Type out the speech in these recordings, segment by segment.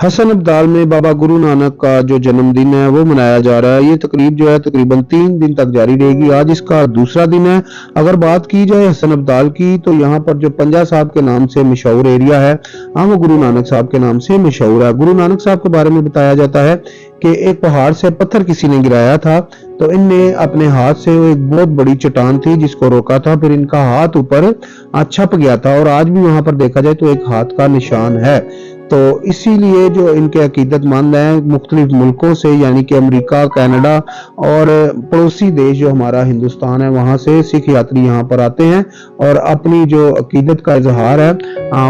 हसन अब्दाल में बाबा गुरु नानक का जो जन्मदिन है वो मनाया जा रहा है। ये तकरीब जो है तकरीबन 3 दिन तक जारी रहेगी। आज इसका दूसरा दिन है। अगर बात की जाए हसन अब्दाल की, तो यहाँ पर जो पंजा साहब के नाम से मशहूर एरिया है, वो गुरु नानक साहब के नाम से मशहूर है। गुरु नानक साहब के बारे में बताया जाता है कि एक पहाड़ से पत्थर किसी ने गिराया था, तो इनने अपने हाथ से, वो एक बहुत बड़ी चट्टान थी जिसको रोका था, फिर इनका हाथ ऊपर छप गया था और आज भी वहां पर देखा जाए तो एक हाथ का निशान है। तो इसीलिए जो इनके अकीदतमंद हैं मुख्तलिफ मुल्कों से, यानी कि अमेरिका, कनाडा और पड़ोसी देश जो हमारा हिंदुस्तान है, वहां से सिख यात्री यहाँ पर आते हैं और अपनी जो अकीदत का इजहार है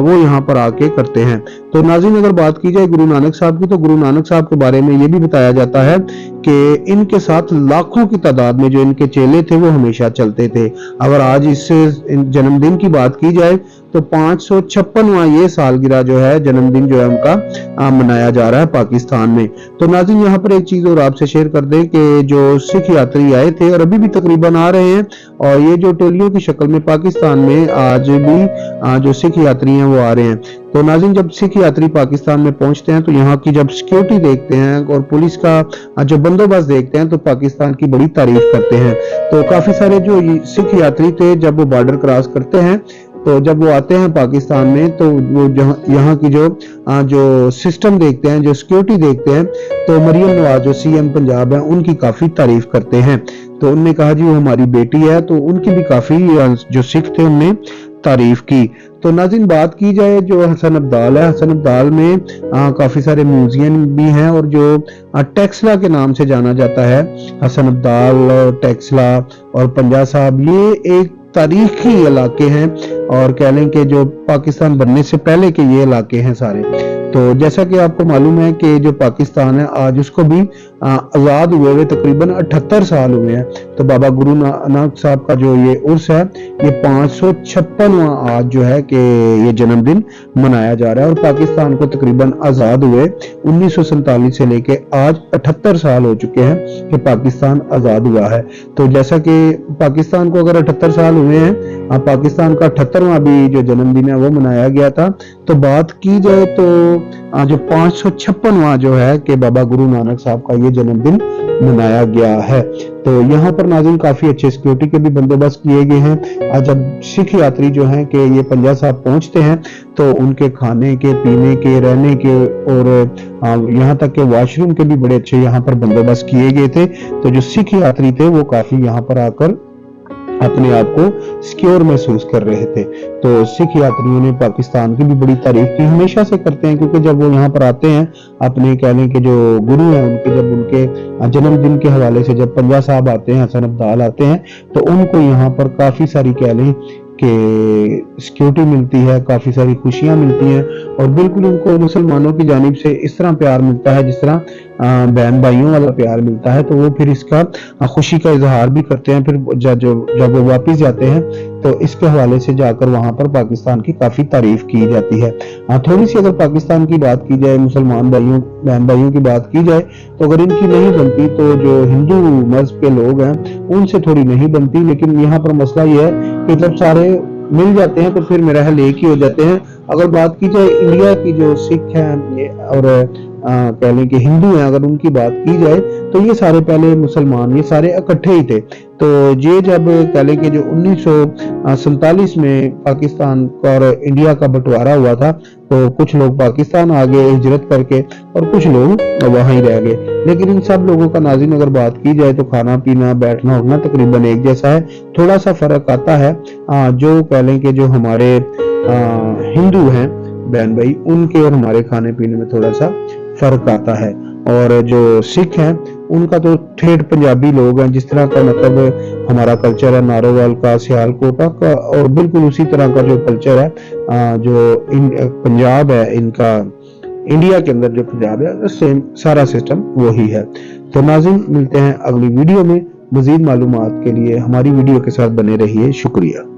वो यहाँ पर आके करते हैं। तो नाज़रीन, अगर बात की जाए गुरु नानक साहब की, तो गुरु नानक साहब के बारे में ये भी बताया जाता है कि इनके साथ लाखों की तादाद में जो इनके चेले थे वो हमेशा चलते थे। अगर आज इस जन्मदिन की बात की जाए तो 556वां ये सालगिरह जो है, जन्मदिन जो है उनका मनाया जा रहा है पाकिस्तान में। तो नाज़रीन, यहाँ पर एक चीज और आपसे शेयर कर दें कि जो सिख यात्री आए थे और अभी भी तकरीबन आ रहे हैं, और ये जो टोलियों की शक्ल में पाकिस्तान में आज भी जो सिख यात्री हैं वो आ रहे हैं। तो नाज़रीन, जब सिख यात्री पाकिस्तान में पहुंचते हैं तो यहाँ की जब सिक्योरिटी देखते हैं और पुलिस का जो बंदोबस्त देखते हैं तो पाकिस्तान की बड़ी तारीफ करते हैं। तो काफी सारे जो सिख यात्री थे, जब वो बॉर्डर क्रॉस करते हैं, तो जब वो आते हैं पाकिस्तान में, तो वो यहाँ की जो सिस्टम देखते हैं, जो सिक्योरिटी देखते हैं, तो मरियम नवाज जो सीएम पंजाब है उनकी काफी तारीफ करते हैं। तो उनने कहा जी वो हमारी बेटी है, तो उनकी भी काफी जो सिख थे उनने तारीफ की। तो नाज़रीन, बात की जाए जो हसन अब्दाल है, हसन अब्दाल में काफी सारे म्यूजियम भी हैं और जो टेक्सला के नाम से जाना जाता है, हसन अब्दाल, टेक्सला और पंजा साहब, ये एक तारीखी इलाके हैं और कह लें कि जो पाकिस्तान बनने से पहले के ये इलाके हैं सारे। तो जैसा कि आपको मालूम है कि जो पाकिस्तान है आज उसको भी आजाद हुए हुए तकरीबन 78 साल हुए हैं। तो बाबा गुरु नानक साहब का जो ये उर्स है, ये 556वां आज जो है कि ये जन्मदिन मनाया जा रहा है। और पाकिस्तान को तकरीबन आजाद हुए 1947 से लेके आज 78 साल हो चुके हैं कि पाकिस्तान आजाद हुआ है। तो जैसा कि पाकिस्तान को अगर 78 साल हुए हैं, पाकिस्तान का 78वां भी जो जन्मदिन है वो मनाया गया था। तो बात की जाए तो जो 556वां जो है कि बाबा गुरु नानक साहब का ये जन्मदिन मनाया गया है। तो यहाँ पर नाज़रीन काफी अच्छे सिक्योरिटी के भी बंदोबस्त किए गए हैं। जब सिख यात्री जो हैं कि ये पंजा साहब पहुंचते हैं तो उनके खाने के, पीने के, रहने के और यहाँ तक के वॉशरूम के भी बड़े अच्छे यहाँ पर बंदोबस्त किए गए थे। तो जो सिख यात्री थे वो काफी यहाँ पर आकर अपने आप को सिक्योर महसूस कर रहे थे। तो सिख यात्रियों ने पाकिस्तान की भी बड़ी तारीफ की, हमेशा से करते हैं, क्योंकि जब वो यहाँ पर आते हैं अपने कह लें कि जो गुरु हैं उनके, जब उनके जन्मदिन के हवाले से जब पंजा साहब आते हैं, हसन अब्दाल आते हैं, तो उनको यहाँ पर काफी सारी कह लें कि सिक्योरिटी मिलती है, काफी सारी खुशियां मिलती हैं और बिल्कुल उनको मुसलमानों की जानिब से इस तरह प्यार मिलता है जिस तरह बहन भाइयों वाला प्यार मिलता है। तो वो फिर इसका खुशी का इजहार भी करते हैं। फिर जब वो वापस जाते हैं तो इसके हवाले से जाकर वहां पर पाकिस्तान की काफी तारीफ की जाती है। थोड़ी सी अगर पाकिस्तान की बात की जाए, मुसलमान भाइयों, बहन भाइयों की बात की जाए, तो अगर इनकी नहीं बनती तो जो हिंदू मजहब के लोग हैं उनसे थोड़ी नहीं बनती। लेकिन यहाँ पर मसला ये है कि जब सारे मिल जाते हैं तो फिर मेरा हल एक ही हो जाते हैं। अगर बात की जाए इंडिया की जो सिख हैं और कह लें कि हिंदू हैं, अगर उनकी बात की जाए तो ये सारे पहले मुसलमान, ये सारे इकट्ठे ही थे। तो ये जब कह लें कि जो 1947 में पाकिस्तान और इंडिया का बंटवारा हुआ था, तो कुछ लोग पाकिस्तान आ गए हिजरत करके और कुछ लोग वहीं रह गए। लेकिन इन सब लोगों का नाज़रीन अगर बात की जाए तो खाना पीना, बैठना उठना तकरीबन एक जैसा है। थोड़ा सा फर्क आता है जो कह लें कि जो हमारे हिंदू हैं बहन भाई, उनके और हमारे खाने पीने में थोड़ा सा फर्क आता है। और जो सिख हैं उनका तो ठेठ पंजाबी लोग हैं, जिस तरह का मतलब हमारा कल्चर है नारोवाल का, सियालकोटा का, और बिल्कुल उसी तरह का जो कल्चर है जो पंजाब है इनका, इंडिया के अंदर जो पंजाब है सेम सारा सिस्टम वही है। तो नाज़रीन, मिलते हैं अगली वीडियो में। मजीद मालूमात के लिए हमारी वीडियो के साथ बने रहिए। शुक्रिया।